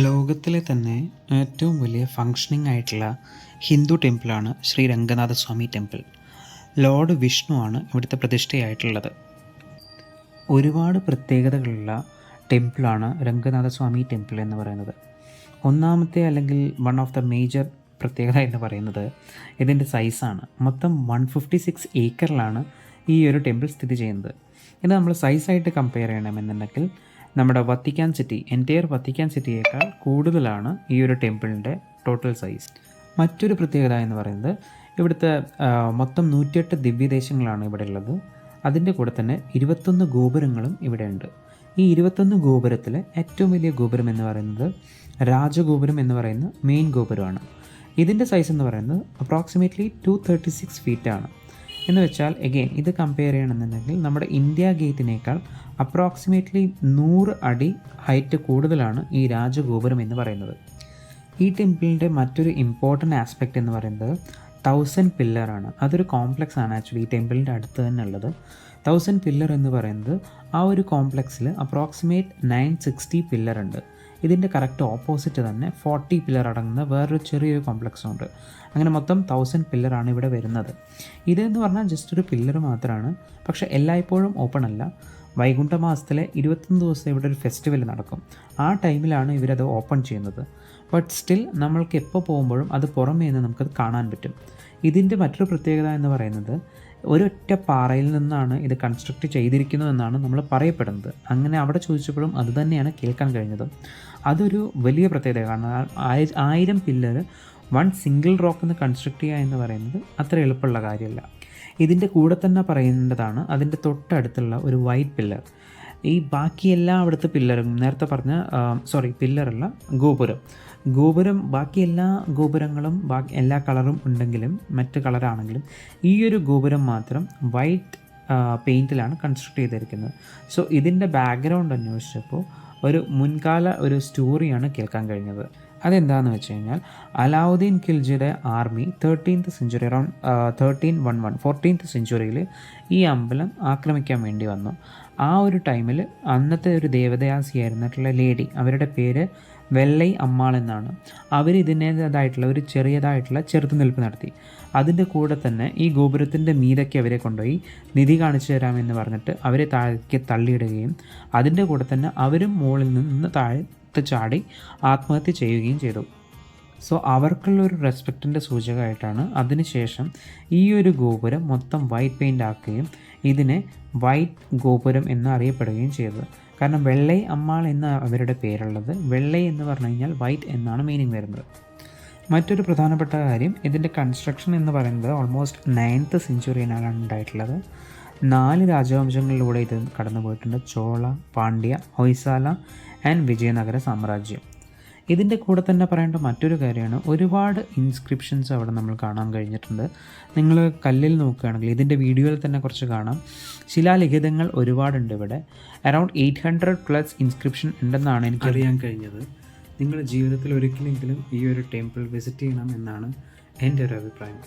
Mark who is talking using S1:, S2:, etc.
S1: ലോകത്തിലെ തന്നെ ഏറ്റവും വലിയ ഫങ്ഷനിങ് ആയിട്ടുള്ള ഹിന്ദു ടെമ്പിളാണ് ശ്രീ രംഗനാഥസ്വാമി ടെമ്പിൾ. ലോർഡ് വിഷ്ണു ആണ് ഇവിടുത്തെ പ്രതിഷ്ഠയായിട്ടുള്ളത്. ഒരുപാട് പ്രത്യേകതകളുള്ള ടെമ്പിളാണ് രംഗനാഥസ്വാമി ടെമ്പിൾ എന്ന് പറയുന്നത്. ഒന്നാമത്തെ അല്ലെങ്കിൽ വൺ ഓഫ് ദ മേജർ പ്രത്യേകത എന്ന് പറയുന്നത് ഇതിൻ്റെ സൈസാണ്. മൊത്തം 156 ഏക്കറിലാണ് ഈ ഒരു ടെമ്പിൾ സ്ഥിതി ചെയ്യുന്നത്. ഇത് നമ്മൾ സൈസായിട്ട് കമ്പയർ ചെയ്യണമെന്നുണ്ടെങ്കിൽ നമ്മുടെ വത്തിക്കാൻ സിറ്റി, എൻറ്റയർ വത്തിക്കാൻ സിറ്റിയേക്കാൾ കൂടുതലാണ് ഈ ഒരു ടെമ്പിളിൻ്റെ ടോട്ടൽ സൈസ്. മറ്റൊരു പ്രത്യേകത എന്ന് പറയുന്നത് ഇവിടുത്തെ മൊത്തം 108 ദിവ്യദേശങ്ങളാണ് ഇവിടെ ഉള്ളത്. അതിൻ്റെ കൂടെ തന്നെ 21 ഗോപുരങ്ങളും ഇവിടെ ഉണ്ട്. ഈ 21 ഗോപുരത്തിൽ ഏറ്റവും വലിയ ഗോപുരം എന്ന് പറയുന്നത് രാജഗോപുരം എന്ന് പറയുന്ന മെയിൻ ഗോപുരമാണ്. ഇതിൻ്റെ സൈസ് എന്ന് പറയുന്നത് അപ്രോക്സിമേറ്റ്ലി 236 ഫീറ്റാണ്. എന്ന് വെച്ചാൽ എഗെയിൻ ഇത് കമ്പയർ ചെയ്യണമെന്നുണ്ടെങ്കിൽ നമ്മുടെ ഇന്ത്യ ഗേറ്റിനേക്കാൾ അപ്രോക്സിമേറ്റ്ലി 100 അടി ഹൈറ്റ് കൂടുതലാണ് ഈ രാജഗോപുരം എന്ന് പറയുന്നത്. ഈ ടെമ്പിളിൻ്റെ മറ്റൊരു ഇമ്പോർട്ടൻ്റ് ആസ്പെക്റ്റ് എന്ന് പറയുന്നത് 1000 പില്ലറാണ്. അതൊരു കോംപ്ലക്സ് ആണ് ആക്ച്വലി ഈ ടെമ്പിളിൻ്റെ അടുത്ത് തന്നെ ഉള്ളത്. 1000 പില്ലർ എന്ന് പറയുന്നത് ആ ഒരു കോംപ്ലക്സിൽ അപ്രോക്സിമേറ്റ് 960 പില്ലർ ഉണ്ട്. ഇതിൻ്റെ കറക്റ്റ് ഓപ്പോസിറ്റ് തന്നെ 40 പില്ലർ അടങ്ങുന്ന വേറൊരു ചെറിയൊരു കോംപ്ലക്സും ഉണ്ട്. അങ്ങനെ മൊത്തം 1000 പില്ലറാണ് ഇവിടെ വരുന്നത്. ഇതെന്ന് പറഞ്ഞാൽ ജസ്റ്റ് ഒരു പില്ലർ മാത്രമാണ്, പക്ഷേ എല്ലായ്പ്പോഴും ഓപ്പൺ അല്ല. വൈകുണ്ഠ മാസത്തിലെ 21 ദിവസം ഇവിടെ ഒരു ഫെസ്റ്റിവൽ നടക്കും. ആ ടൈമിലാണ് ഇവരത് ഓപ്പൺ ചെയ്യുന്നത്. ബട്ട് സ്റ്റിൽ നമ്മൾക്ക് എപ്പോൾ പോകുമ്പോഴും അത് പുറമേ നിന്ന് നമുക്കത് കാണാൻ പറ്റും. ഇതിൻ്റെ മറ്റൊരു പ്രത്യേകത എന്ന് പറയുന്നത് ഒരൊറ്റ പാറയിൽ നിന്നാണ് ഇത് കൺസ്ട്രക്റ്റ് ചെയ്തിരിക്കുന്നതെന്നാണ് നമ്മൾ പറയപ്പെടുന്നത്. അങ്ങനെ അവിടെ ചോദിച്ചപ്പോഴും അത് തന്നെയാണ് കേൾക്കാൻ കഴിഞ്ഞത്. അതൊരു വലിയ പ്രത്യേകത. കാരണം 1000 പില്ലർ വൺ സിംഗിൾ റോക്കിൽ നിന്ന് കൺസ്ട്രക്ട് ചെയ്യുക എന്ന് പറയുന്നത് അത്ര എളുപ്പമുള്ള കാര്യമല്ല. ഇതിൻ്റെ കൂടെ തന്നെ പറയേണ്ടതാണ് അതിൻ്റെ തൊട്ടടുത്തുള്ള ഒരു വൈറ്റ് പില്ലർ. ഈ ബാക്കി എല്ലാ അവിടുത്തെ പില്ലറും നേരത്തെ പറഞ്ഞ പില്ലറല്ല ഗോപുരം ബാക്കി എല്ലാ ഗോപുരങ്ങളും ബാക്കി എല്ലാ കളറും ഉണ്ടെങ്കിലും മറ്റ് കളറാണെങ്കിലും ഈ ഒരു ഗോപുരം മാത്രം വൈറ്റ് പെയിൻറ്റിലാണ് കൺസ്ട്രക്ട് ചെയ്തിരിക്കുന്നത്. സോ ഇതിൻ്റെ ബാക്ക്ഗ്രൗണ്ട് അന്വേഷിച്ചപ്പോൾ ഒരു മുൻകാല ഒരു സ്റ്റോറിയാണ് കേൾക്കാൻ കഴിഞ്ഞത്. അതെന്താണെന്ന് വെച്ച് കഴിഞ്ഞാൽ അലാവുദ്ദീൻ ഖിൽജിയുടെ army 13th century around 14th സെഞ്ച്വറിയിൽ ഈ അമ്പലം ആക്രമിക്കാൻ വേണ്ടി വന്നു. ആ ഒരു ടൈമിൽ അന്നത്തെ ഒരു ദേവദാസിയായിരുന്നിട്ടുള്ള ലേഡി, അവരുടെ പേര് വെള്ളൈ അമ്മാൾ എന്നാണ്. അവർ ഇതിൻ്റേതായിട്ടുള്ള ഒരു ചെറിയതായിട്ടുള്ള ചെറുത്തുനിൽപ്പ് നടത്തി. അതിൻ്റെ കൂടെ തന്നെ ഈ ഗോപുരത്തിൻ്റെ മീതൊക്കെ അവരെ കൊണ്ടുപോയി നിധി കാണിച്ചു തരാമെന്ന് പറഞ്ഞിട്ട് അവരെ താഴേക്ക് തള്ളിയിടുകയും അതിൻ്റെ കൂടെ തന്നെ അവരും മുകളിൽ നിന്ന് താഴത്ത് ചാടി ആത്മഹത്യ ചെയ്യുകയും ചെയ്തു. സോ അവർക്കുള്ളൊരു റെസ്പെക്റ്റിൻ്റെ സൂചകമായിട്ടാണ് അതിനുശേഷം ഈ ഒരു ഗോപുരം മൊത്തം വൈറ്റ് പെയിൻ്റ് ആക്കുകയും ഇതിനെ വൈറ്റ് ഗോപുരം എന്ന് അറിയപ്പെടുകയും ചെയ്തത്. കാരണം വെള്ളൈ അമ്മാൾ എന്ന അവരുടെ പേരുള്ളത്. വെള്ളൈ എന്ന് പറഞ്ഞു കഴിഞ്ഞാൽ വൈറ്റ് എന്നാണ് മീനിങ് വരുന്നത്. മറ്റൊരു പ്രധാനപ്പെട്ട കാര്യം ഇതിൻ്റെ കൺസ്ട്രക്ഷൻ എന്ന് പറയുന്നത് ഓൾമോസ്റ്റ് 9th സെഞ്ച്വറിയിലാണ് ഉണ്ടായിട്ടുള്ളത്. 4 രാജവംശങ്ങളിലൂടെ ഇത് കടന്നു പോയിട്ടുണ്ട്: ചോള, പാണ്ഡ്യ, ഹൊയ്സാല ആൻഡ് വിജയനഗര സാമ്രാജ്യം. ഇതിൻ്റെ കൂടെ തന്നെ പറയേണ്ട മറ്റൊരു കാര്യമാണ് ഒരുപാട് ഇൻസ്ക്രിപ്ഷൻസ് അവിടെ നമ്മൾ കാണാൻ കഴിഞ്ഞിട്ടുണ്ട്. നിങ്ങൾ കല്ലിൽ നോക്കുകയാണെങ്കിൽ ഇതിൻ്റെ വീഡിയോയിൽ തന്നെ കുറച്ച് കാണാം. ശിലാലിഖിതങ്ങൾ ഒരുപാടുണ്ട് ഇവിടെ. അറൗണ്ട് 800+ ഇൻസ്ക്രിപ്ഷൻ ഉണ്ടെന്നാണ് എനിക്ക് അറിയാൻ കഴിഞ്ഞത്. നിങ്ങളുടെ ജീവിതത്തിൽ ഒരിക്കലെങ്കിലും ഈ ഒരു ടെമ്പിൾ വിസിറ്റ് ചെയ്യണം എന്നാണ് എൻ്റെ ഒരു അഭിപ്രായം.